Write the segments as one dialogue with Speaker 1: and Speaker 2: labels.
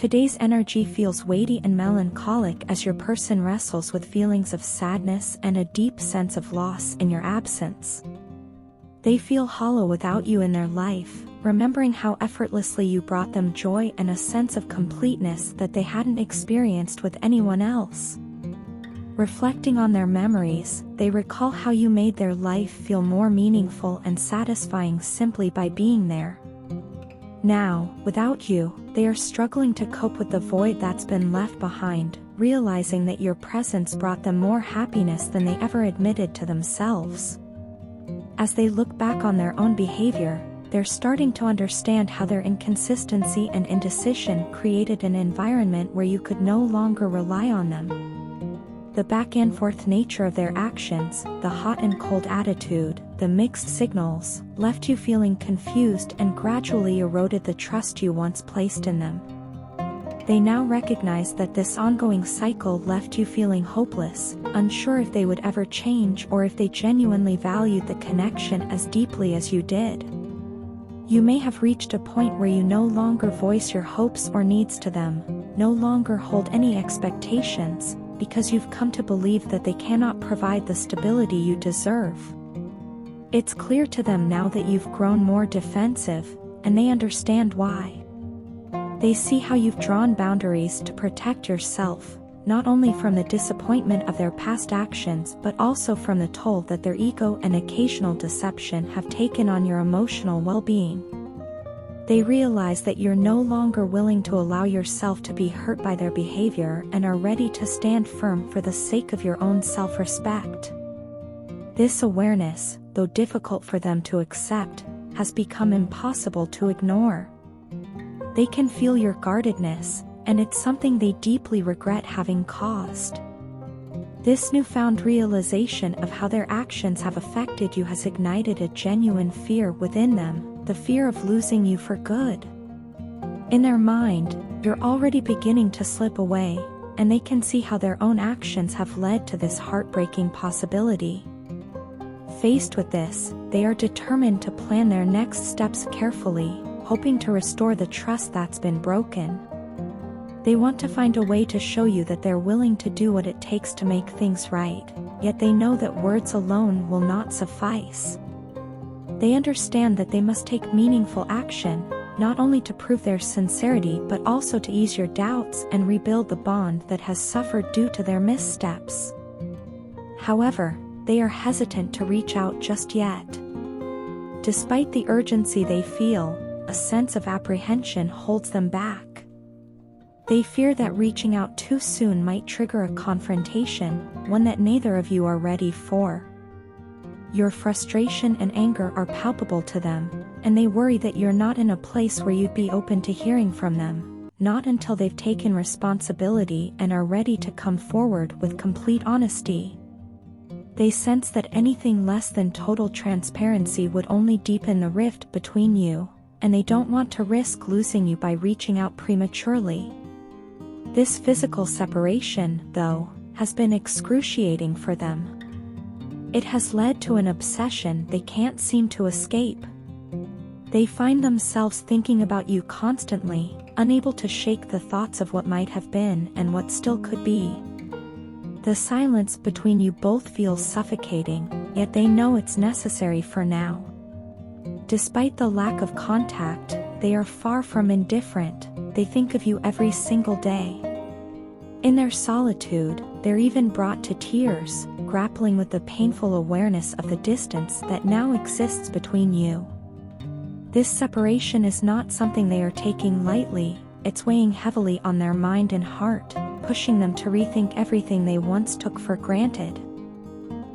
Speaker 1: Today's energy feels weighty and melancholic as your person wrestles with feelings of sadness and a deep sense of loss in your absence. They feel hollow without you in their life, remembering how effortlessly you brought them joy and a sense of completeness that they hadn't experienced with anyone else. Reflecting on their memories, they recall how you made their life feel more meaningful and satisfying simply by being there. Now, without you, they are struggling to cope with the void that's been left behind, realizing that your presence brought them more happiness than they ever admitted to themselves. As they look back on their own behavior, they're starting to understand how their inconsistency and indecision created an environment where you could no longer rely on them. The back-and-forth nature of their actions, the hot and cold attitude, the mixed signals, left you feeling confused and gradually eroded the trust you once placed in them. They now recognize that this ongoing cycle left you feeling hopeless, unsure if they would ever change or if they genuinely valued the connection as deeply as you did. You may have reached a point where you no longer voice your hopes or needs to them, no longer hold any expectations, because you've come to believe that they cannot provide the stability you deserve. It's clear to them now that you've grown more defensive, and they understand why. They see how you've drawn boundaries to protect yourself, not only from the disappointment of their past actions but also from the toll that their ego and occasional deception have taken on your emotional well-being. They realize that you're no longer willing to allow yourself to be hurt by their behavior and are ready to stand firm for the sake of your own self-respect. This awareness, though difficult for them to accept, has become impossible to ignore. They can feel your guardedness, and it's something they deeply regret having caused. This newfound realization of how their actions have affected you has ignited a genuine fear within them, the fear of losing you for good. In their mind, you're already beginning to slip away, and they can see how their own actions have led to this heartbreaking possibility. Faced with this, they are determined to plan their next steps carefully, hoping to restore the trust that's been broken. They want to find a way to show you that they're willing to do what it takes to make things right, yet they know that words alone will not suffice. They understand that they must take meaningful action, not only to prove their sincerity but also to ease your doubts and rebuild the bond that has suffered due to their missteps. However, they are hesitant to reach out just yet. Despite the urgency they feel, a sense of apprehension holds them back. They fear that reaching out too soon might trigger a confrontation, one that neither of you are ready for. Your frustration and anger are palpable to them, and they worry that you're not in a place where you'd be open to hearing from them, not until they've taken responsibility and are ready to come forward with complete honesty. They sense that anything less than total transparency would only deepen the rift between you, and they don't want to risk losing you by reaching out prematurely. This physical separation, though, has been excruciating for them. It has led to an obsession they can't seem to escape. They find themselves thinking about you constantly, unable to shake the thoughts of what might have been and what still could be. The silence between you both feels suffocating, yet they know it's necessary for now. Despite the lack of contact, they are far from indifferent. They think of you every single day. In their solitude, they're even brought to tears, grappling with the painful awareness of the distance that now exists between you. This separation is not something they are taking lightly, it's weighing heavily on their mind and heart, pushing them to rethink everything they once took for granted.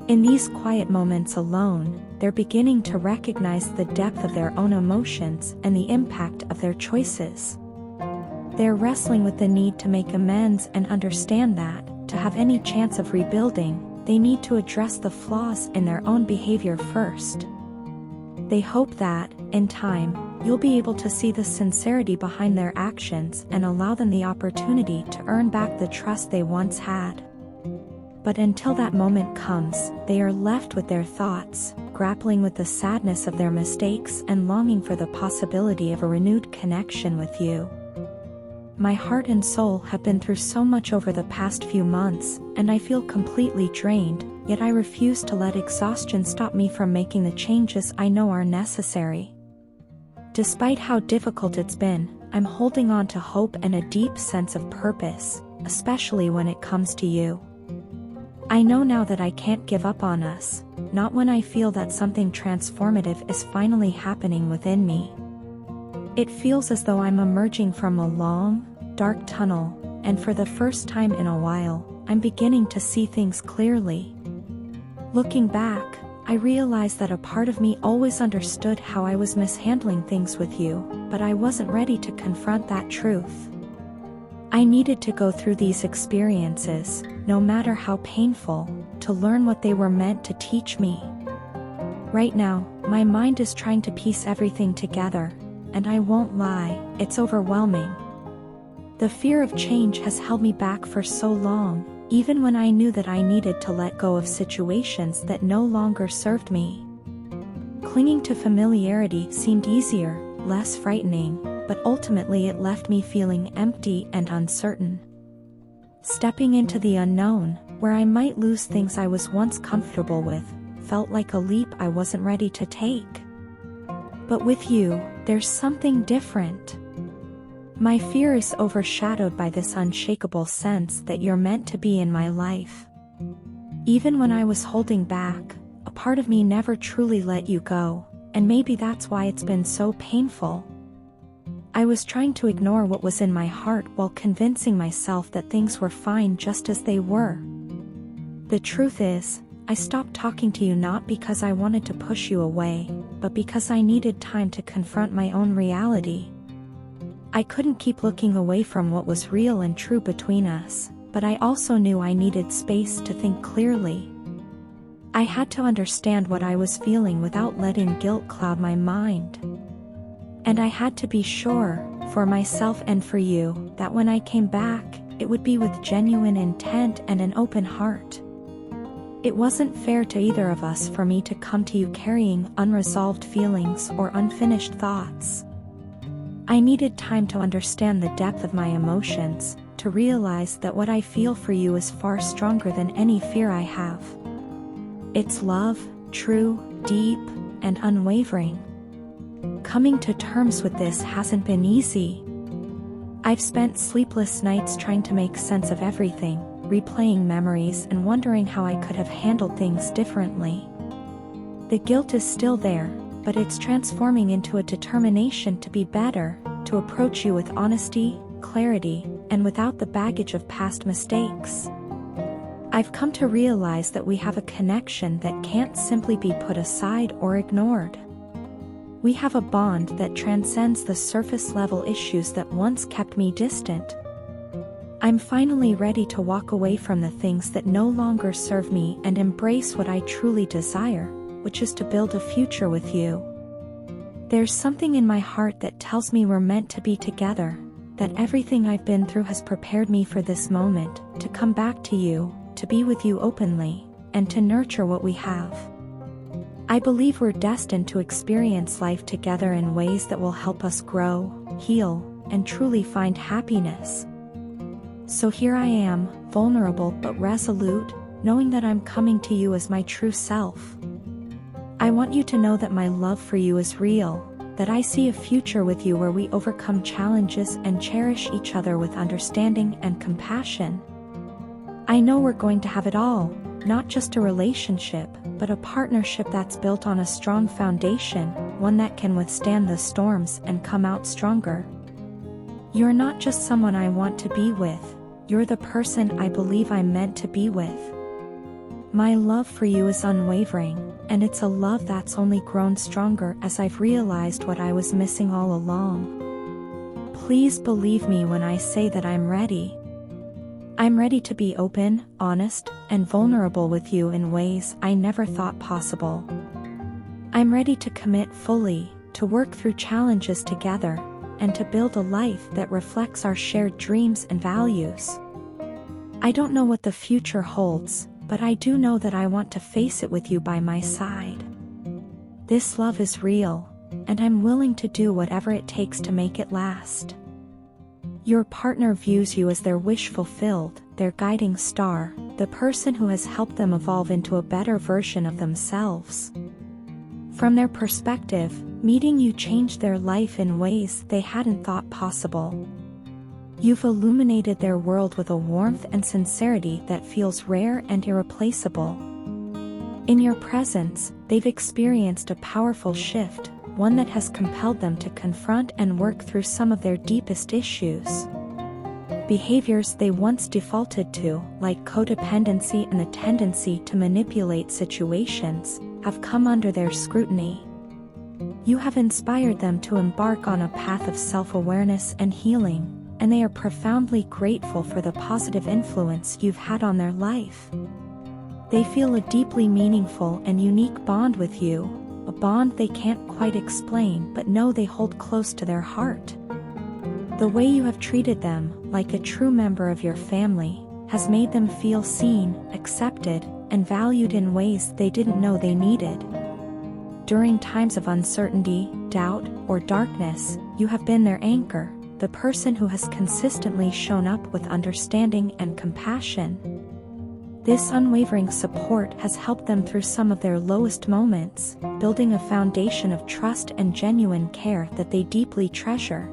Speaker 1: In these quiet moments alone, they're beginning to recognize the depth of their own emotions and the impact of their choices. They're wrestling with the need to make amends and understand that, to have any chance of rebuilding, they need to address the flaws in their own behavior first. They hope that, in time, you'll be able to see the sincerity behind their actions and allow them the opportunity to earn back the trust they once had. But until that moment comes, they are left with their thoughts, grappling with the sadness of their mistakes and longing for the possibility of a renewed connection with you. my heart and soul have been through so much over the past few months, and I feel completely drained, yet I refuse to let exhaustion stop me from making the changes I know are necessary. Despite how difficult it's been, I'm holding on to hope and a deep sense of purpose, especially when it comes to you. I know now that I can't give up on us, not when I feel that something transformative is finally happening within me. It feels as though I'm emerging from a long, dark tunnel, and for the first time in a while, I'm beginning to see things clearly. Looking back, I realize that a part of me always understood how I was mishandling things with you, but I wasn't ready to confront that truth. I needed to go through these experiences, no matter how painful, to learn what they were meant to teach me. Right now, my mind is trying to piece everything together, and I won't lie, it's overwhelming. The fear of change has held me back for so long, even when I knew that I needed to let go of situations that no longer served me. Clinging to familiarity seemed easier, less frightening, but ultimately it left me feeling empty and uncertain. Stepping into the unknown, where I might lose things I was once comfortable with, felt like a leap I wasn't ready to take. But with you, there's something different. My fear is overshadowed by this unshakable sense that you're meant to be in my life. Even when I was holding back, a part of me never truly let you go, and maybe that's why it's been so painful. I was trying to ignore what was in my heart while convincing myself that things were fine just as they were. The truth is, I stopped talking to you not because I wanted to push you away, but because I needed time to confront my own reality. I couldn't keep looking away from what was real and true between us, but I also knew I needed space to think clearly. I had to understand what I was feeling without letting guilt cloud my mind. And I had to be sure, for myself and for you, that when I came back, it would be with genuine intent and an open heart. It wasn't fair to either of us for me to come to you carrying unresolved feelings or unfinished thoughts. I needed time to understand the depth of my emotions, to realize that what I feel for you is far stronger than any fear I have. It's love, true, deep, and unwavering. Coming to terms with this hasn't been easy. I've spent sleepless nights trying to make sense of everything, replaying memories and wondering how I could have handled things differently. The guilt is still there, but it's transforming into a determination to be better, to approach you with honesty, clarity, and without the baggage of past mistakes. I've come to realize that we have a connection that can't simply be put aside or ignored. We have a bond that transcends the surface-level issues that once kept me distant. I'm finally ready to walk away from the things that no longer serve me and embrace what I truly desire, which is to build a future with you. There's something in my heart that tells me we're meant to be together, that everything I've been through has prepared me for this moment, to come back to you, to be with you openly, and to nurture what we have. I believe we're destined to experience life together in ways that will help us grow, heal, and truly find happiness. So here I am, vulnerable but resolute, knowing that I'm coming to you as my true self. I want you to know that my love for you is real, that I see a future with you where we overcome challenges and cherish each other with understanding and compassion. I know we're going to have it all, not just a relationship, but a partnership that's built on a strong foundation, one that can withstand the storms and come out stronger. You're not just someone I want to be with, you're the person I believe I'm meant to be with. My love for you is unwavering, and it's a love that's only grown stronger as I've realized what I was missing all along. Please believe me when I say that I'm ready. I'm ready to be open, honest, and vulnerable with you in ways I never thought possible. I'm ready to commit fully, to work through challenges together, and to build a life that reflects our shared dreams and values. I don't know what the future holds, but I do know that I want to face it with you by my side. This love is real, and I'm willing to do whatever it takes to make it last. Your partner views you as their wish fulfilled, their guiding star, the person who has helped them evolve into a better version of themselves. From their perspective, meeting you changed their life in ways they hadn't thought possible. You've illuminated their world with a warmth and sincerity that feels rare and irreplaceable. In your presence, they've experienced a powerful shift, one that has compelled them to confront and work through some of their deepest issues. Behaviors they once defaulted to, like codependency and the tendency to manipulate situations, have come under their scrutiny. You have inspired them to embark on a path of self-awareness and healing, and they are profoundly grateful for the positive influence you've had on their life. They feel a deeply meaningful and unique bond with you, a bond they can't quite explain but know they hold close to their heart. The way you have treated them, like a true member of your family, has made them feel seen, accepted, and valued in ways they didn't know they needed. During times of uncertainty, doubt, or darkness, you have been their anchor, the person who has consistently shown up with understanding and compassion. This unwavering support has helped them through some of their lowest moments, building a foundation of trust and genuine care that they deeply treasure.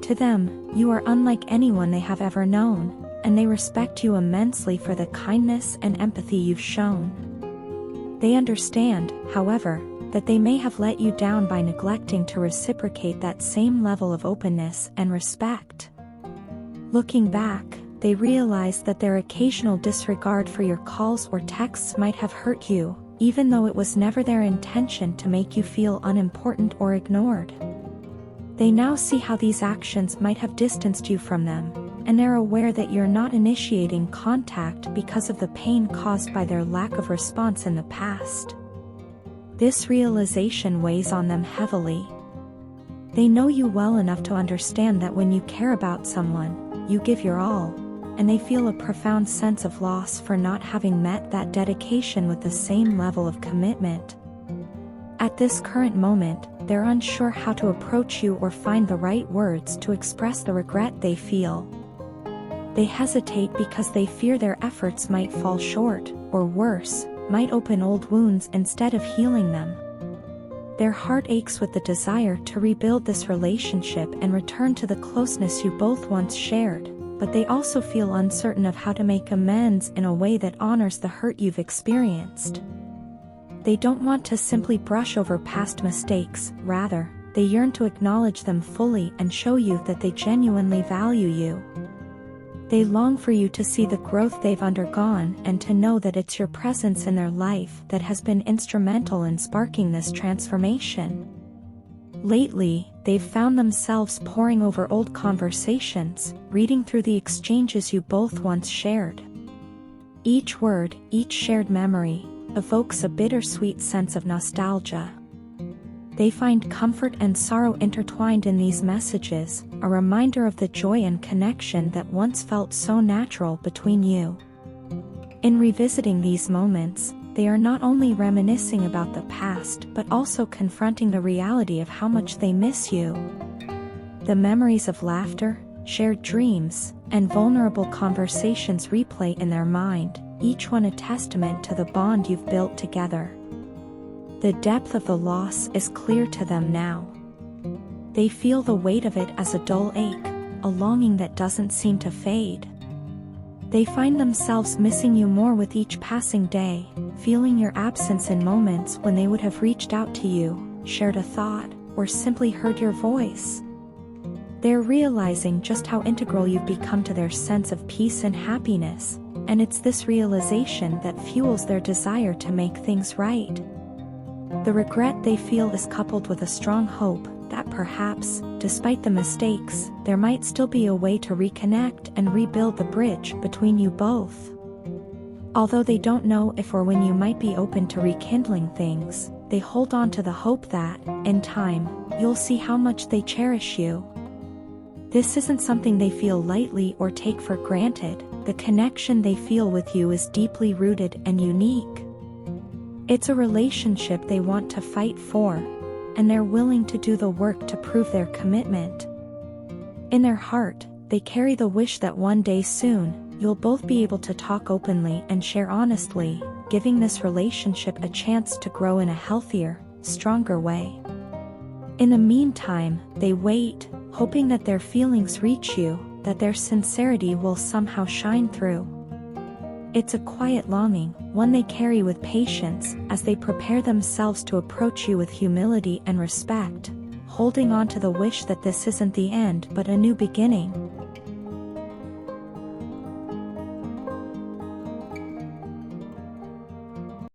Speaker 1: To them, you are unlike anyone they have ever known, and they respect you immensely for the kindness and empathy you've shown. They understand, however, that they may have let you down by neglecting to reciprocate that same level of openness and respect. Looking back, they realize that their occasional disregard for your calls or texts might have hurt you, even though it was never their intention to make you feel unimportant or ignored. They now see how these actions might have distanced you from them, and they're aware that you're not initiating contact because of the pain caused by their lack of response in the past. This realization weighs on them heavily. They know you well enough to understand that when you care about someone, you give your all, and they feel a profound sense of loss for not having met that dedication with the same level of commitment. At this current moment, they're unsure how to approach you or find the right words to express the regret they feel. They hesitate because they fear their efforts might fall short, or worse, might open old wounds instead of healing them. Their heart aches with the desire to rebuild this relationship and return to the closeness you both once shared, but they also feel uncertain of how to make amends in a way that honors the hurt you've experienced. They don't want to simply brush over past mistakes, rather, they yearn to acknowledge them fully and show you that they genuinely value you. They long for you to see the growth they've undergone and to know that it's your presence in their life that has been instrumental in sparking this transformation. Lately, they've found themselves poring over old conversations, reading through the exchanges you both once shared. Each word, each shared memory, evokes a bittersweet sense of nostalgia. They find comfort and sorrow intertwined in these messages, a reminder of the joy and connection that once felt so natural between you. In revisiting these moments, they are not only reminiscing about the past but also confronting the reality of how much they miss you. The memories of laughter, shared dreams, and vulnerable conversations replay in their mind, each one a testament to the bond you've built together. The depth of the loss is clear to them now. They feel the weight of it as a dull ache, a longing that doesn't seem to fade. They find themselves missing you more with each passing day, feeling your absence in moments when they would have reached out to you, shared a thought, or simply heard your voice. They're realizing just how integral you've become to their sense of peace and happiness, and it's this realization that fuels their desire to make things right. The regret they feel is coupled with a strong hope that perhaps, despite the mistakes, there might still be a way to reconnect and rebuild the bridge between you both. Although they don't know if or when you might be open to rekindling things, they hold on to the hope that, in time, you'll see how much they cherish you. This isn't something they feel lightly or take for granted. The connection they feel with you is deeply rooted and unique. It's a relationship they want to fight for, and they're willing to do the work to prove their commitment. In their heart, they carry the wish that one day soon, you'll both be able to talk openly and share honestly, giving this relationship a chance to grow in a healthier, stronger way. In the meantime, they wait, hoping that their feelings reach you, that their sincerity will somehow shine through. It's a quiet longing, one they carry with patience, as they prepare themselves to approach you with humility and respect, holding on to the wish that this isn't the end but a new beginning.